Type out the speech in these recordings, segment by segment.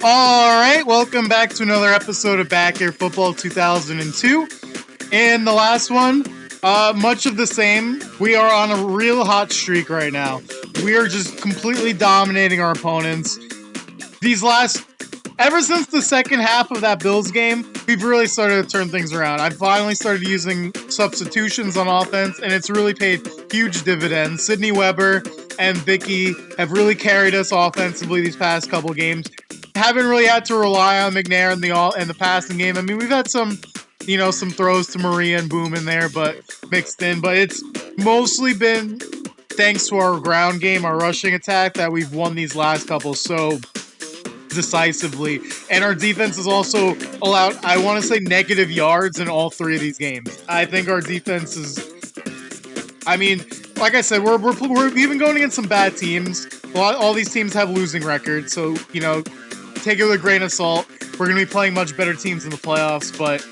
All right, welcome back to another episode of Back Air Football 2002. And the last one, much of the same. We are on a real hot streak right now. We are just completely dominating our opponents. Ever since the second half of that Bills game, we've really started to turn things around. I've finally started using substitutions on offense, and it's really paid huge dividends. Sydney Weber and Vicky have really carried us offensively these past couple games. Haven't really had to rely on McNair in the passing game. I mean, we've had some throws to Maria and Boom in there, but mixed in. But it's mostly been thanks to our ground game, our rushing attack, that we've won these last couple so decisively. And our defense has also allowed, I want to say, negative yards in all three of these games. I think our defense is, I mean, like I said, we're even going against some bad teams. All these teams have losing records, so, take it with a grain of salt. We're going to be playing much better teams in the playoffs, but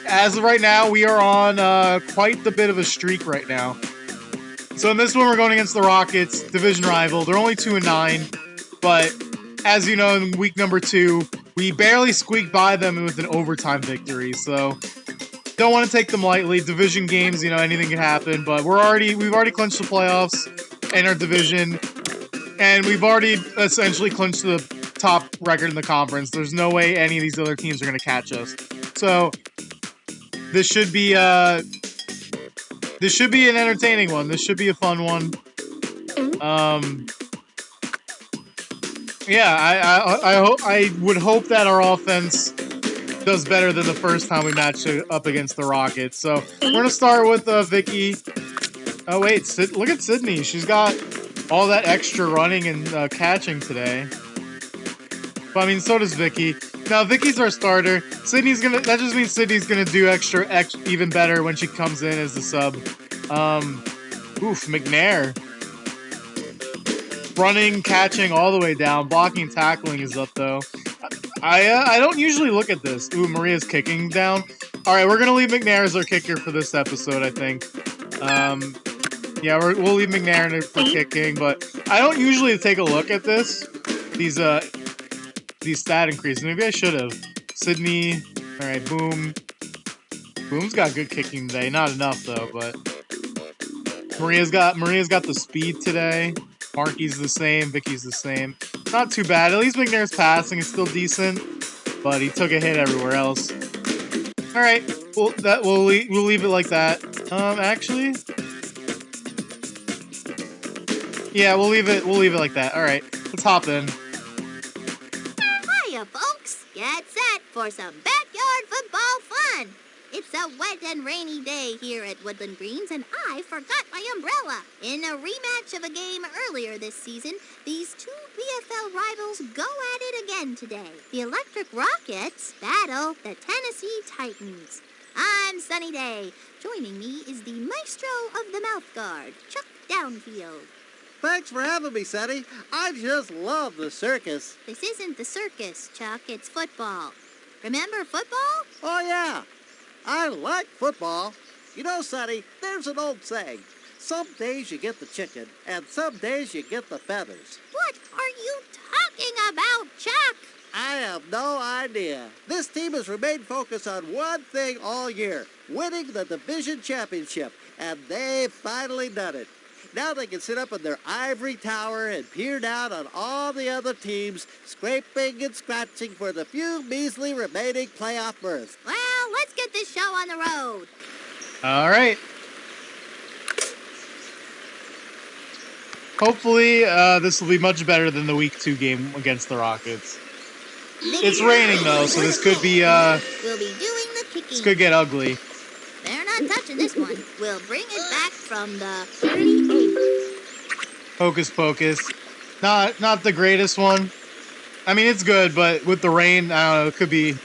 as of right now, we are on quite the bit of a streak right now. So in this one, we're going against the Rockets, division rival. They're only 2-9, but as you know, in week number 2, we barely squeaked by them with an overtime victory. So don't want to take them lightly. Division games, anything can happen, but we've already clinched the playoffs in our division, and we've already essentially clinched the top record in the conference. There's no way any of these other teams are going to catch us. So this should be an entertaining one. This should be a fun one. I would hope that our offense does better than the first time we matched up against the Rockets. So we're gonna start with Vicky. Oh wait, look at Sydney. She's got all that extra running and catching today. But I mean, so does Vicky. Now Vicky's our starter. That just means Sydney's gonna do even better when she comes in as the sub. McNair. Running, catching all the way down. Blocking, tackling is up though. I don't usually look at this. Ooh, Maria's kicking down. All right, we're gonna leave McNair as our kicker for this episode, I think. We'll leave McNair in for kicking, but I don't usually take a look at these stat increases. Maybe I should have. Sydney. All right, Boom. Boom's got good kicking today. Not enough though, but Maria's got the speed today. Marky's the same. Vicky's the same. Not too bad. At least McNair's passing is still decent, but he took a hit everywhere else. All right, we'll leave it like that. Actually, yeah, we'll leave it like that. All right, let's hop in. Hiya, folks. Get set for some backyard football fun. It's a wet and rainy day here at Woodland Greens, and I forgot my umbrella. In a rematch of a game earlier this season, these two PFL rivals go at it again today. The Electric Rockets battle the Tennessee Titans. I'm Sunny Day. Joining me is the maestro of the mouth guard, Chuck Downfield. Thanks for having me, Sonny. I just love the circus. This isn't the circus, Chuck. It's football. Remember football? Oh, yeah. I like football. You know, Sonny, there's an old saying. Some days you get the chicken, and some days you get the feathers. What are you talking about, Chuck? I have no idea. This team has remained focused on one thing all year, winning the division championship, and they've finally done it. Now they can sit up in their ivory tower and peer down on all the other teams, scraping and scratching for the few measly remaining playoff berths. Well, let's get this show on the road. All right. Hopefully, this will be much better than the Week 2 game against the Rockets. It's raining, though, so this could be, We'll be doing the kicking. This could get ugly. They're not touching this one. We'll bring it back from the 38. Hocus Pocus. Not the greatest one. I mean, it's good, but with the rain, I don't know, it could be a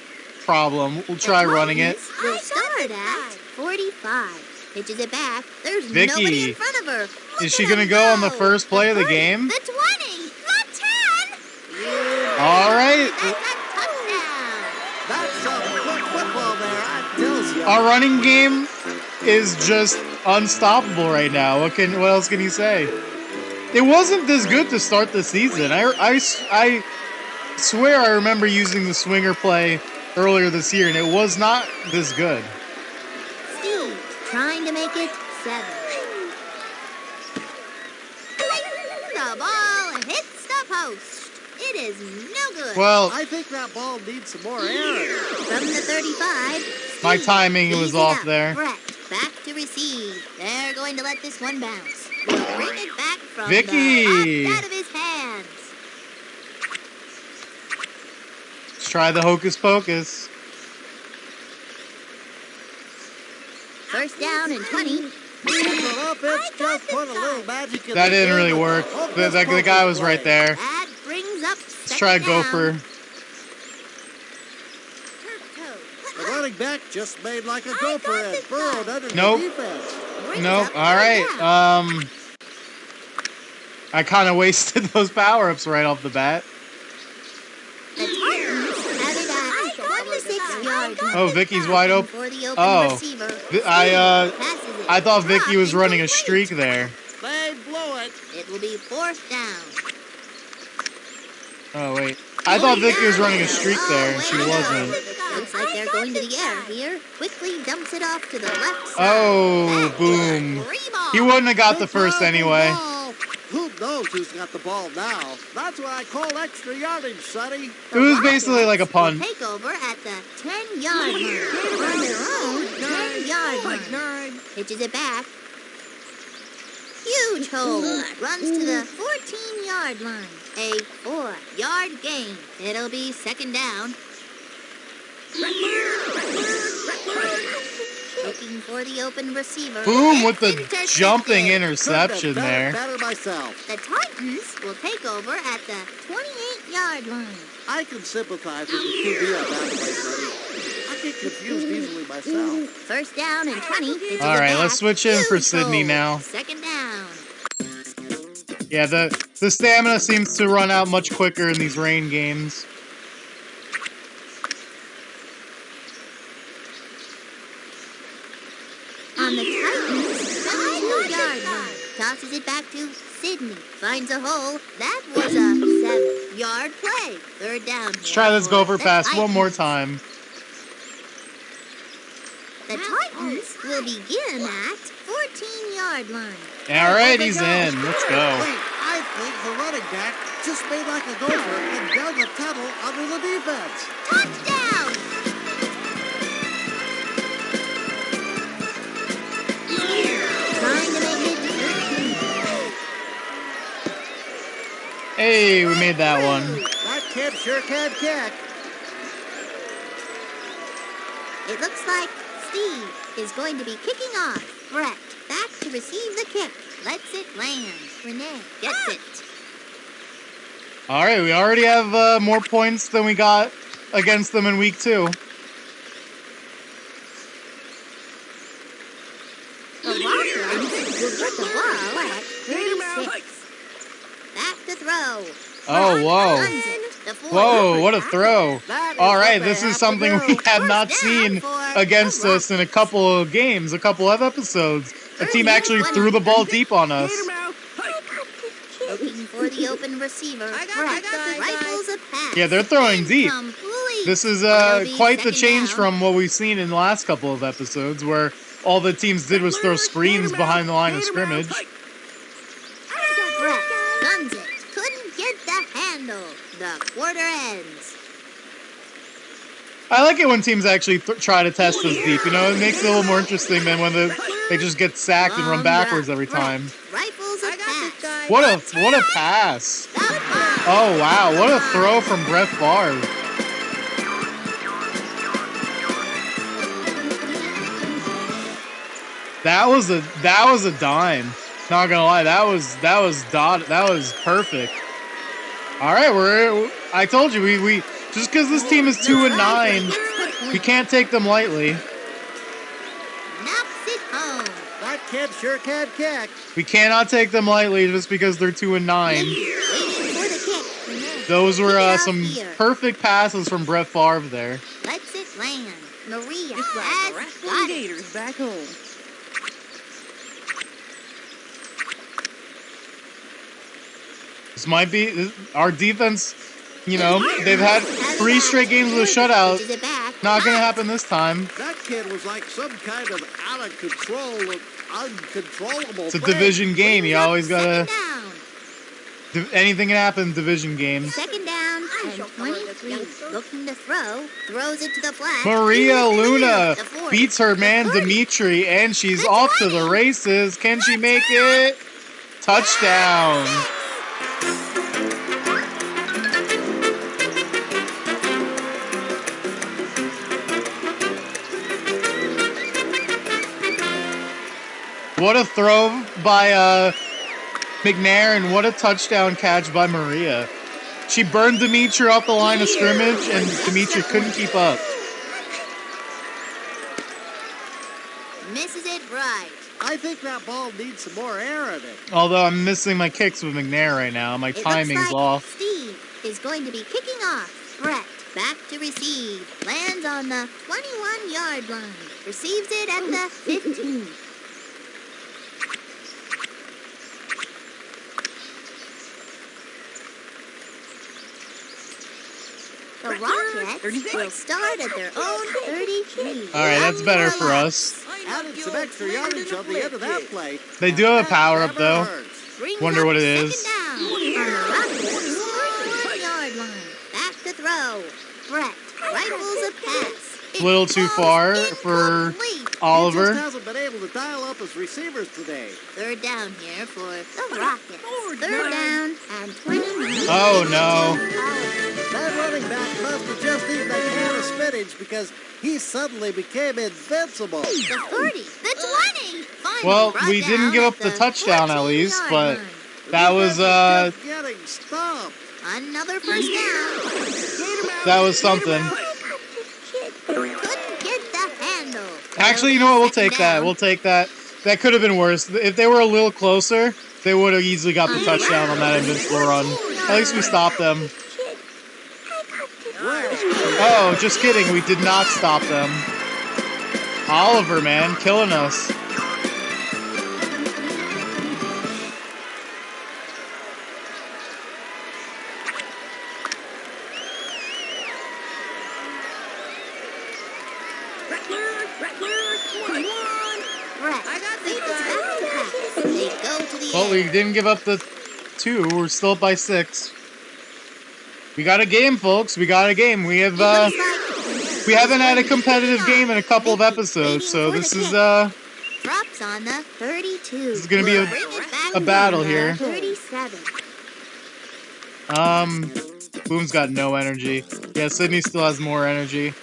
problem. We'll try running it. We'll start at 45. Pitches it back. There's Vicky, nobody in front of her. Is she going to go on the first play of the game? The 20. The 10. All right. That's a touchdown. That's some quick football there, I tells you. Our running game is just unstoppable right now. What else can you say? It wasn't this good to start the season. I swear I remember using the swinger play earlier this year, and it was not this good. Steve trying to make it 7. The ball hits the post. It is no good. Well, I think that ball needs some more air. From the 35, my Steve timing leads was it off up. there. Brett back to receive. They're going to let this one bounce. Will bring it back from Vicky. the out of his hands. Let's try the hocus pocus. First down and 20. The offense just put a little magic in That the didn't game really with work. hocus The pocus guy was play. right there. That brings up Let's try Gopher. The running back just made like a gopher and burrowed under Nope. the defense. Nope. All right. I kind of wasted those power-ups right off the bat. The Titans have it at 26-yard line. Oh, Vicky's wide open. For the open Oh. receiver. I I thought Vicky was running a streak there. They blew it. It will be 4th down. Oh wait. I thought Vicky was running a streak there, and she wasn't. Looks like they're going to the air here. Quickly dumps it off to the left side. Oh, That is boom. a free ball. He wouldn't have got the Good first job, anyway. ball. Who knows who's got the ball now? That's what I call extra yardage, Sonny. It was basically like a punt. Take over at the 10-yard line. On their own 10-yard line. Pitches it back. Huge hole. Runs to the 14-yard line. A 4-yard gain. It'll be 2nd down. Looking for the open receiver. Boom with the Intercepted. jumping Couldn't interception have done it there. better myself. The Titans will take over at the 28-yard line. I can sympathize with the QB on that play, Sonny. I get confused easily myself. First down and 20. Pitches All it right, back. let's switch in for Huge Sydney hole. now. 2nd down. Yeah, the stamina seems to run out much quicker in these rain games. On the Titans, 2-yard line. Tosses it back to Sydney. Finds a hole. That was a 7-yard play. 3rd down. Let's try this Gopher pass one more time. The Titans will begin at 14-yard line. All right, he's in. Let's go. Wait, I think the running back just made like a gopher and dug a tunnel under the defense. Touchdown! Trying to make it 13. Hey, we made that one. That kid sure can kick. It looks like Steve is going to be kicking off. Brett back to receive the kick. Lets it land. Renee gets it. All right, we already have more points than we got against them in week 2. The Rockets will get the ball at 36. Back to throw. Oh, whoa. Runs it. The 4-yard Whoa, what a pass. throw. That is All what right, they this have is to something do. we have not First down seen for against the us in a couple of games, a couple of episodes. The team actually threw the ball deep on us. Looking for the open receiver. Brett rifles a pass. Yeah, they're throwing deep. Incomplete. This is It'll be quite the 2nd change down. from what we've seen in the last couple of episodes, where all the teams did was throw screens behind the line of scrimmage. Brett guns it. Couldn't get the handle. The quarter ends. I like it when teams actually try to test us deep. You know, it makes it a little more interesting than when they just get sacked and run Long backwards run. every Brett time. Rifles a pass. What a pass! The ball. Oh wow, what a throw from Brett Favre. That was a dime. Not gonna lie, that was perfect. All right, I told you we just because this team is 2-9, we can't take them lightly. Knocks it home. That kid sure can kick. We cannot take them lightly just because they're 2-9. Waiting for the kick. Renee Those were kick it out some here. perfect passes from Brett Favre there. Lets it land. Maria Just like the has Wrestling got it. Gators back home. This might be our defense You know, they've had 3 straight games with a shutout. Is it back? Not gonna happen this time. That kid was like some kind of out of control, uncontrollable It's a thing. division game. You always gotta. Second down. Anything can happen in division games. Second down and 23. Looking to throw. Throws it to the flat. Maria Luna The 40. beats her man The 30. Dimitri, and she's off to the races. Can she make it? Touchdown. What a throw by McNair, and what a touchdown catch by Maria. She burned Dimitri off the line of scrimmage, and Dimitri couldn't keep up. Misses it right. I think that ball needs some more air in it. Although I'm missing my kicks with McNair right now. My It timing's looks like off. Steve is going to be kicking off. Brett back to receive. Lands on the 21-yard line. Receives it at the 15. The Rockets will start at their own 33. All right, that's better for us. Added some extra yardage on the end of that play. They do have a power-up, Never though. hurts. Brings Wonder up what it is. second down on the Rockets' 31-yard line. Back to throw. Brett rifles a pass. It Little too falls far for incomplete. He Oliver. just hasn't been able to dial up his receivers today. Third down here for the Rockets. Third down and 29. Oh, no. That running back must have just eaten a can of spinach because he suddenly became invincible. The 30. The 20. Finally Well, brought we didn't down give at up the touchdown at least, 14-yard but line. that was Just getting stumped. Another first down. that was something. Couldn't get the handle. Actually, you know what? We'll take that. We'll take that. That could have been worse. If they were a little closer, they would have easily got the touchdown on that invincible run. At least we stopped them. Oh, just kidding. We did not stop them. Oliver, man, killing us. Brett feeds it back to pass. They go to the Well, we air. didn't give up the 2. We're still up by 6. We got a game, folks. We got a game. We have we haven't had a competitive game in a couple of episodes, so this is Drops on the 32. This is gonna be Bring it back a battle to here. 37. Boom's got no energy. Yeah, Sydney still has more energy.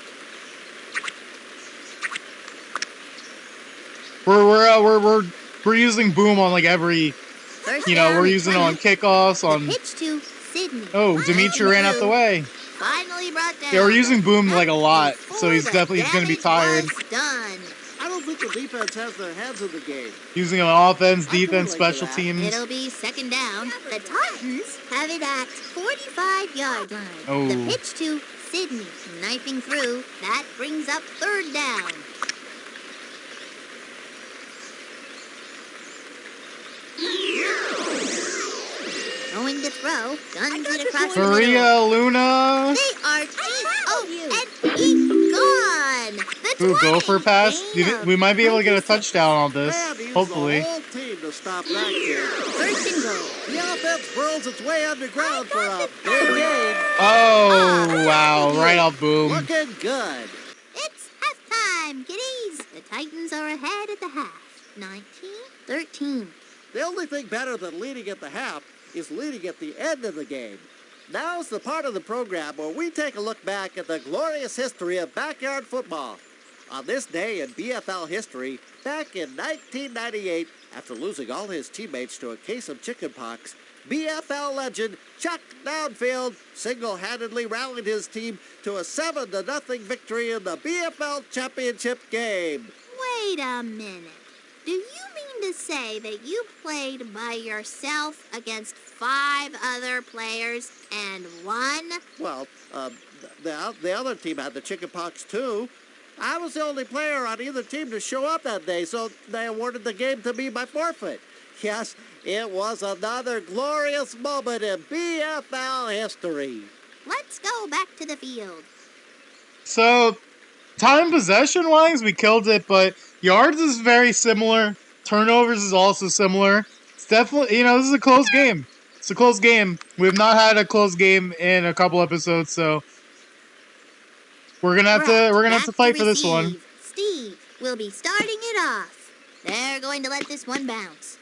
We're using Boom on like every, First you know, down we're and using it 20. on kickoffs, The on. pitch to Sydney. Oh, Dimitri ran out the way. Finally brought down. Yeah, we're using Boom like a lot, Before so he's the definitely gonna be damage tired. was done. I don't think the defense has their heads in the game. Using him on offense, I can defense, relate to special that. teams. It'll be second down. The Titans have it at 45-yard line. Oh. The pitch to Sydney, knifing through. That brings up third down. Going to throw, guns it across the middle. Maria Luna. They are and he's gone. The Ooh, 20. gopher pass. Do you think we might be able to get a touchdown on this. Man, he used Hopefully. the whole team to stop that kid. First and goal. The offense burls its way underground for a big game. Oh, wow. Right off Boom. Looking good. It's halftime, kiddies. The Titans are ahead at the half. 19-13. The only thing better than leading at the half is leading at the end of the game. Now's the part of the program where we take a look back at the glorious history of backyard football. On this day in BFL history, back in 1998, after losing all his teammates to a case of chickenpox, BFL legend Chuck Downfield single-handedly rallied his team to a 7-0 victory in the BFL championship game. Wait a minute. Do you mean to say that you played by yourself against 5 other players and won? Well, the other team had the chickenpox too. I was the only player on either team to show up that day, so they awarded the game to me by forfeit. Yes, it was another glorious moment in BFL history. let's go back to the field. So, time possession wise, we killed it, but yards is very similar. Turnovers is also similar. It's definitely, this is a close game. It's a close game. We've not had a close game in a couple episodes, so we're gonna have to fight for this one. Steve will be starting it off. They're going to let this one bounce.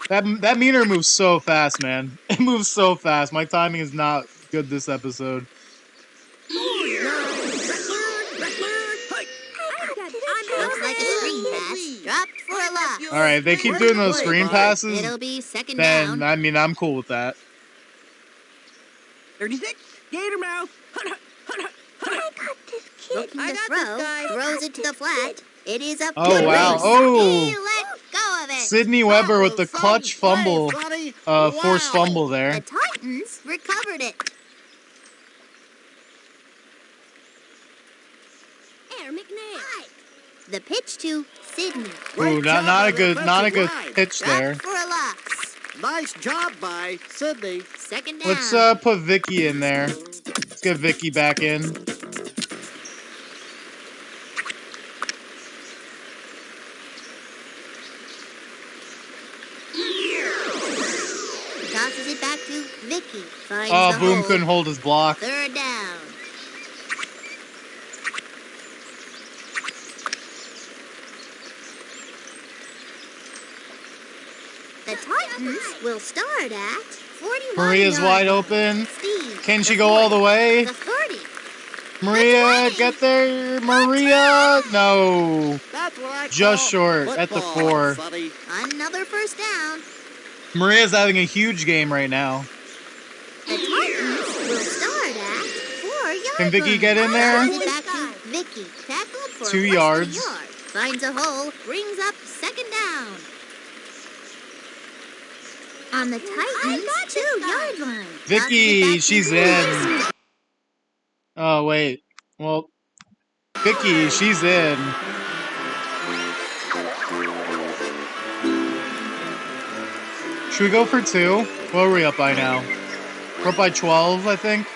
That meter moves so fast, man. It moves so fast. My timing is not good this episode. Looks like a screen pass. Dropped for a loss. All right, they keep doing those screen passes. It'll be second Then, down. I'm cool with that. 36, Gator Mouth. Looking I to got throw, this guy. throws it to the flat. It is a Oh, big wow. race. Oh. He let go of it. Sydney Weber with the clutch fumble, forced fumble The there. Titans recovered it. Air McNair. The pitch to Sydney. Ooh, not a good pitch there. Dropped for a loss. Nice job by Sydney. Second down. Let's put Vicky in there. Let's get Vicky back in. Tosses it back to Vicky. Finds Oh, the Boom hole. couldn't hold his block. Third down. The Titans will start at 41 Maria's yards. wide open. Steve, Can she the go all the 40, way? The 30. Maria, get there. Maria, no. That's what I Just call short at the football, 4. Sonny. Another first down. Maria's having a huge game right now. The Titans will start at 4 yards. Can Vicky get in there? Passes it back to Vicky. Tackled for 2 less than a yards. yard. Finds a hole. Brings up second down. On the Titans' 2-yard line. Vicky, she's in. Oh, wait. Well, Vicky, she's in. Should we go for 2? What are we up by now? We're up by 12, I think.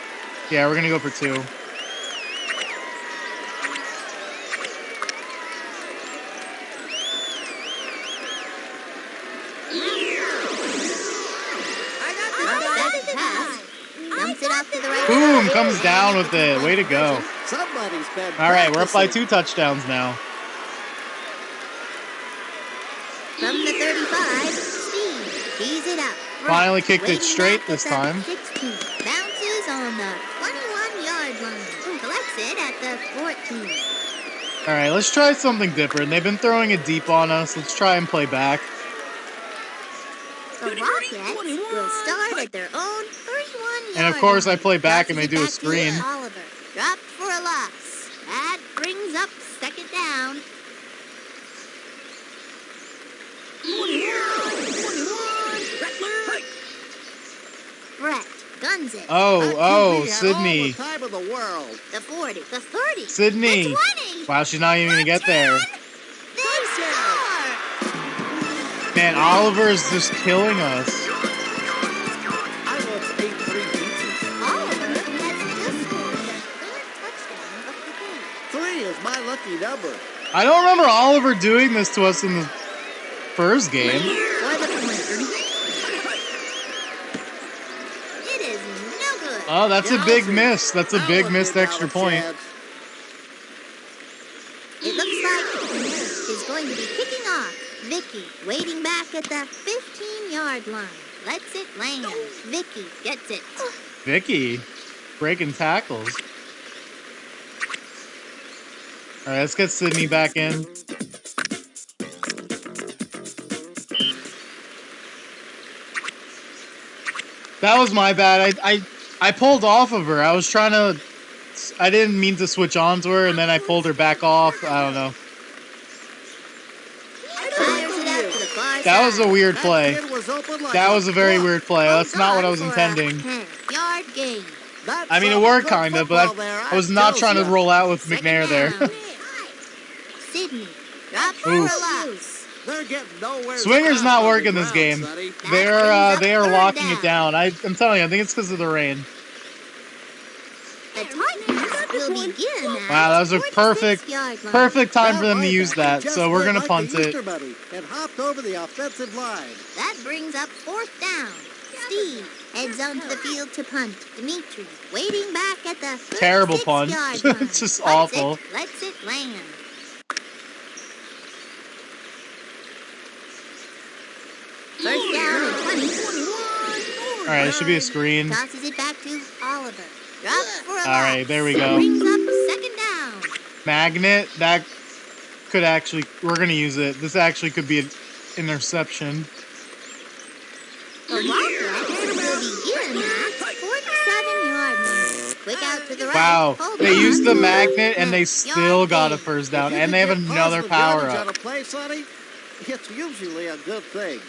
Yeah, we're gonna go for 2. Pass. Dumps it off to the right. Boom, comes down with it. Way to go. Somebody's been All right, we're up by practicing. 2 touchdowns now. From the 35, Steve tees it up. Finally kicked it Waiting straight back this at the time. 16. Bounces on the 21-yard line. Collects it at the 14. All right, let's try something different. They've been throwing it deep on us. Let's try and play back. The Rockets will start at their own 31-yard And of course, I line. play back and Tosses they it do a back to screen. Oliver. Dropped for a loss. That brings up second down. 21. Brett guns it. Oh, That oh, QB had Sydney. all the time in the world. The 40, the 30, Sydney. the 20. Wow, she's not even gonna get there. They score! Man, Oliver is just killing us. I once ate 3 pizzas. Oliver has just scored their third touchdown of the game. 3 is my lucky number. I don't remember Oliver doing this to us in the first game. For the point. It is no good. Oh, that's a big Yowzy. miss. That's a That big one missed did extra not a point. chance. It looks like Nate is going to be kicking off. Vicky waiting back at the 15-yard line. Lets it land. Vicky gets it. Vicky, breaking tackles. All right, let's get Sydney back in. That was my bad. I pulled off of her. I was trying to. I didn't mean to switch on to her, and then I pulled her back off. I don't know. Fires it out to the far That was a side. weird That play. kid was open like That was a very book. weird play. That's not what I was Gone for intending. a 10-yard gain. That's I mean, it some worked good kind of, but football there, I was not trying to tells ya. roll out with Second McNair there. down. Sydney drops for a Oof. loss. They're getting nowhere. Swinger's not on the working this ground, game. Sonny. They That are brings up locking third it down. I'm telling you, I think it's because of the rain. The Titans will begin at Wow, that was a 46-yard line. perfect time for them to That use that. just So we're did gonna like punt the it. Easter Bunny and hopped over the offensive line. That brings up 4th down. Steve heads onto the field to punt. Dimitri waiting back at the Terrible punt. 36-yard line. It's just Punts awful. It, lets it land. First down and 20. All right, it should be a screen. Tosses it back to Oliver. Drops for a All right, loss. there we go. Brings up 2nd down. Magnet, that could actually, we're gonna use it. This actually could be an interception. The Wildcats will begin at 47-yard line. Quick out to the right. Wow, Hold they on. used the magnet and they 4th still yard got a gain. first If down, you and they have can get another positive power yardage up. on a play, Sonny, it's usually a good thing.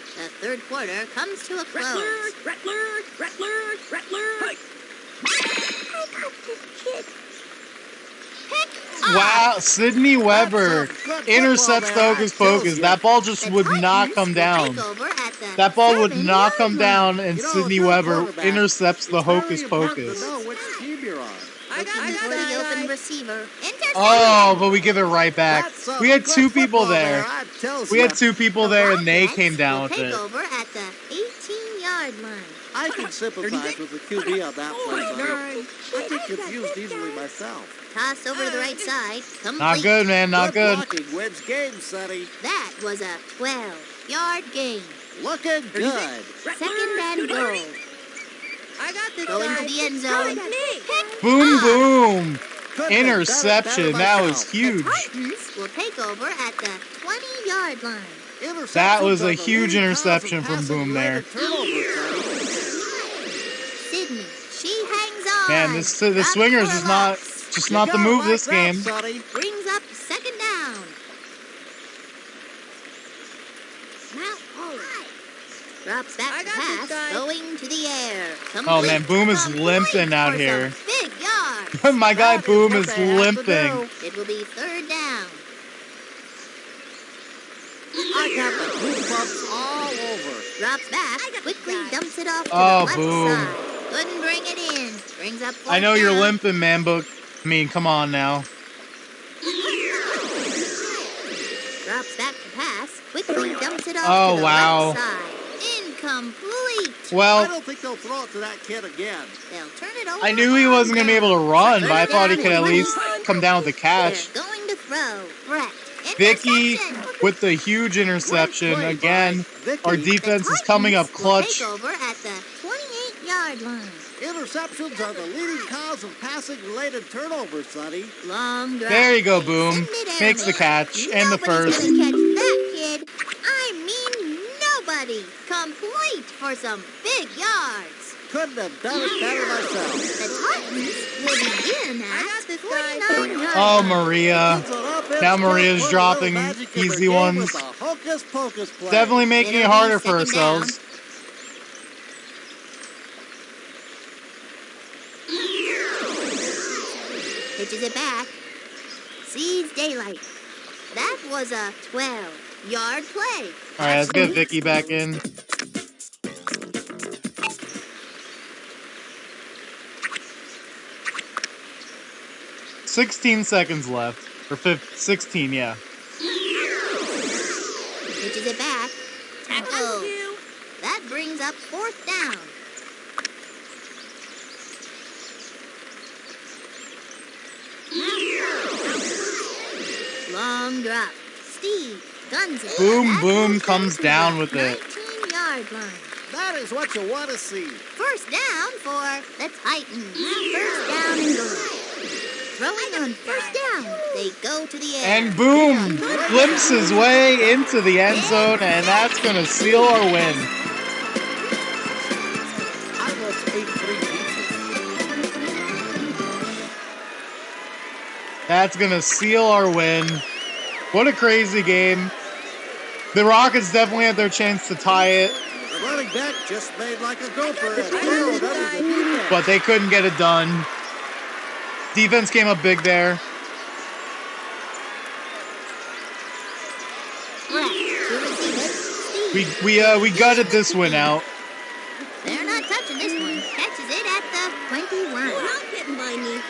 The 3rd quarter comes to a close. Rattler. Wow, Sydney Weber That's some good intercepts the football there, Hocus I tells Pocus. ya. That ball just The would not Titans come will down. take over at the That ball would 7-yard not come line. down, and You know, Sydney if you're a Weber quarterback, intercepts the it's very Hocus important Pocus. to know which team you're on. Looking for the open receiver. Intercepted. Oh, but we give it right back. That's some We had good 2 people football there. I tells We ya. had 2 people The there, and they Wildcats came down will with take it. over at the 18-yard line. I can sympathize with the QB on that play, Sonny. I get confused easily myself. Toss over to the right side. Complete. Not good, man. Not good. Blocking wins games, Sonny. That was a 12-yard gain. Looking good. 2nd and goal. I got this Going to the end zone. Pick Boom, off. boom. Couldn't have done it Interception. better That was myself. huge. Titans will take over at the 20-yard line. That was Interceptions a are the huge leading interception cause of from Boom there. passing-related turnovers, Sonny. Sydney, she hangs on. Man, the Drops swingers for a is not loss. just You not the gotta move like this that, game. Sonny. Brings up 2nd down. Drops back I to got this pass, guy. going to the air. Oh, man, Boom is Complete limping out for here. some big yards. My guy That is Boom what is they have to limping. do. It will be 3rd down. I got the goosebumps all over. Drops back, quickly dumps it off to Oh, the left Boom. side. Couldn't bring it in. Brings up 4th I know you're down. limping, man, but I mean, come on now. Drops back to pass, quickly dumps it off Oh, to the wow. right side. Incomplete. I Well, don't think they'll throw it to that kid again. They'll turn it over. I knew he on wasn't going to be able to run, but I thought he could at least come down with a They're catch. going to throw. Brett. Vicky Interception. with the huge interception. Great play Again, by Vicky. our The defense is Titans coming up will clutch. Take over at the 28-yard line. Interceptions are the leading cause of passing-related turnovers, Sonny. Long drive. There you go, Boom. In midair, Makes the man. catch and the Nobody's first. gonna catch that kid. I mean, nobody. Complete for some big yards. Couldn't have done it better myself. The Titans will begin I at got this guy. 49 yards. Oh, Maria. It's an offense Now Maria's put a little dropping magic in their easy game ones. with a hocus-pocus play. Definitely making it It'll be harder for 2nd down. ourselves. Pitches it back. Sees daylight. That was a 12-yard play. All right, let's get Vicky back in. $16 left. Or 16, yeah. Pitches it back. Tackle. You. That brings up 4th down. Long drop. Steve guns it. Boom, That boom, moves comes them to down the with it. 19-yard line. That is what you want to see. First down for the Titans. First down and goal. Throwing on 1st down. They go to the air. And Boom glimpses his way into the end zone, and that's going to seal our win. I almost ate 3 pizzas. That's going to seal our win. What a crazy game. The Rockets definitely had their chance to tie it, The running back just made like a gopher and barreled under the defense. but they couldn't get it done. Defense came up big there. Brett to receive it. Steve. We gutted this win out. They're not touching this one. Catches it at the 21. Not getting by me.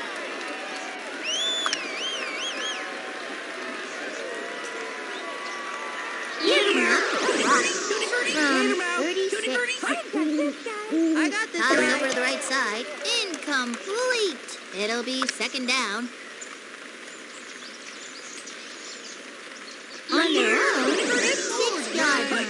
Complete. It'll be second down. On their own, 6-yard line.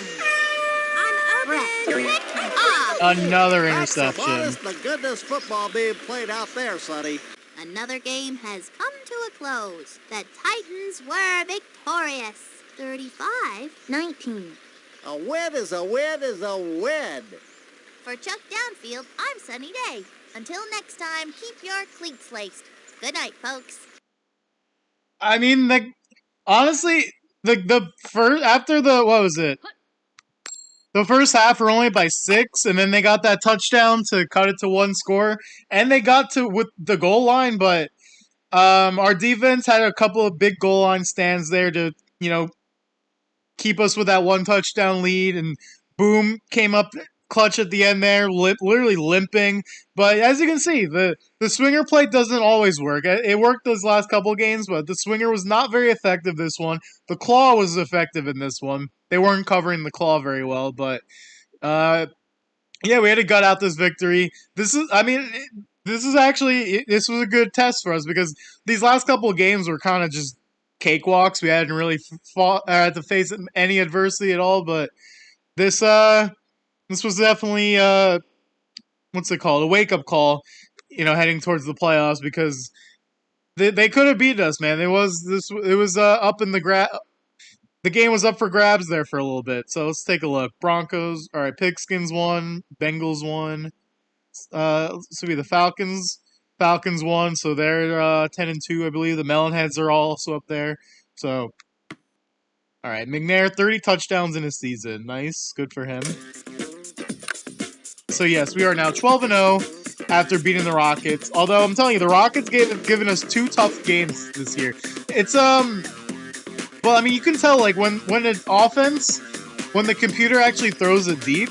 I'm open. Brett. Ah, Another That's some interception. honest to goodness football being played out there, Sonny. another game has come to a close. The Titans were victorious. 35-19. A win is a win is a win. For Chuck Downfield, I'm Sunny Day. Until next time, keep your cleats laced. Good night, folks. I mean, honestly, the first after the what was it? The first half were only by 6, and then they got that touchdown to cut it to 1 score, and they got to with the goal line. But our defense had a couple of big goal line stands there to keep us with that 1 touchdown lead, and boom, came up clutch at the end there, literally limping. But as you can see, the swinger play doesn't always work. It worked those last couple games, but the swinger was not very effective this one. The claw was effective in this one. They weren't covering the claw very well, but yeah, we had to gut out this victory. This was a good test for us because these last couple of games were kind of just cakewalks. We hadn't really had to face any adversity at all, but this was definitely what's it called? A wake-up call, heading towards the playoffs because they could have beaten us, man. It was up in the game was up for grabs there for a little bit. So let's take a look. Broncos, all right, Pigskins won, Bengals won. This would be the Falcons. Falcons won, so they're 10-2, I believe. The Melonheads are also up there. So, all right, McNair, 30 touchdowns in a season. Nice, good for him. So yes, we are now 12-0 after beating the Rockets. Although I'm telling you, the Rockets given us 2 tough games this year. It's well, I mean, you can tell like when an offense, when the computer actually throws it deep,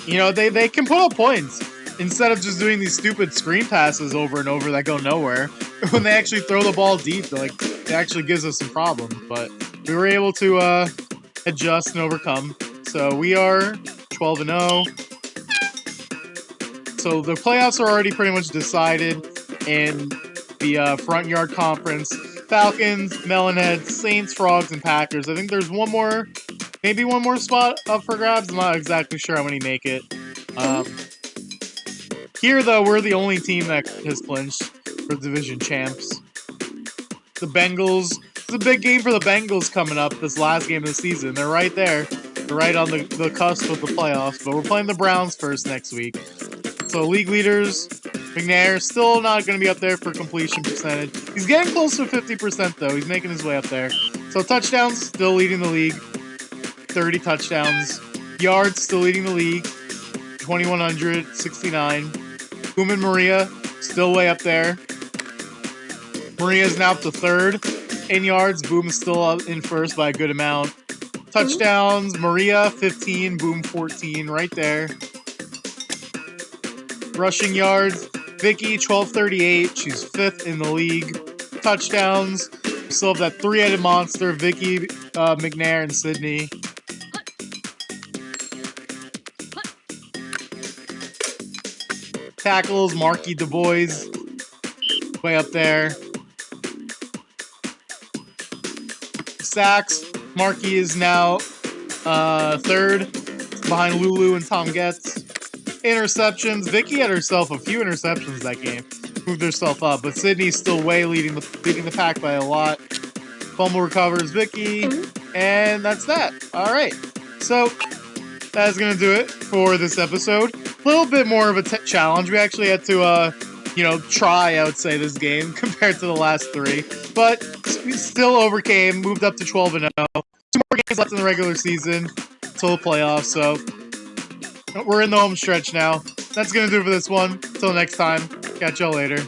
they can put up points instead of just doing these stupid screen passes over and over that go nowhere. When they actually throw the ball deep, it actually gives us some problems. But we were able to adjust and overcome. So we are 12-0. So the playoffs are already pretty much decided in the front yard conference. Falcons, Melonheads, Saints, Frogs, and Packers. I think there's maybe one more spot up for grabs. I'm not exactly sure how many make it. Here, though, we're the only team that has clinched for division champs. The Bengals. It's a big game for the Bengals coming up this last game of the season. They're right there. They're right on the cusp of the playoffs. But we're playing the Browns first next week. So league leaders, McNair, still not going to be up there for completion percentage. He's getting close to 50%, though. He's making his way up there. So touchdowns, still leading the league. 30 touchdowns. Yards, still leading the league. 2,169. Uman Maria, still way up there. Maria's now up to 3rd. In yards, Boom is still up in 1st by a good amount. Touchdowns, Maria, 15. Boom, 14. Right there. Rushing yards, Vicky, 1238. She's 5th in the league. Touchdowns, we still have that 3-headed monster, Vicky, McNair, and Sydney. Tackles, Marky Du Bois, way up there. Sacks, Marky is now 3rd, behind Lulu and Tom Getz. Interceptions, Vicky had herself a few interceptions that game, moved herself up, but Sydney's still way leading the pack by a lot. Fumble recovers, Vicky, and that's that. All right, so that's gonna do it for this episode. A little bit more of a challenge. We actually had to, try, I would say, this game compared to the last 3, but we still overcame, moved up to 12-0. 2 more games left in the regular season until the playoffs, so we're in the home stretch now. That's going to do it for this one. Until next time, catch y'all later.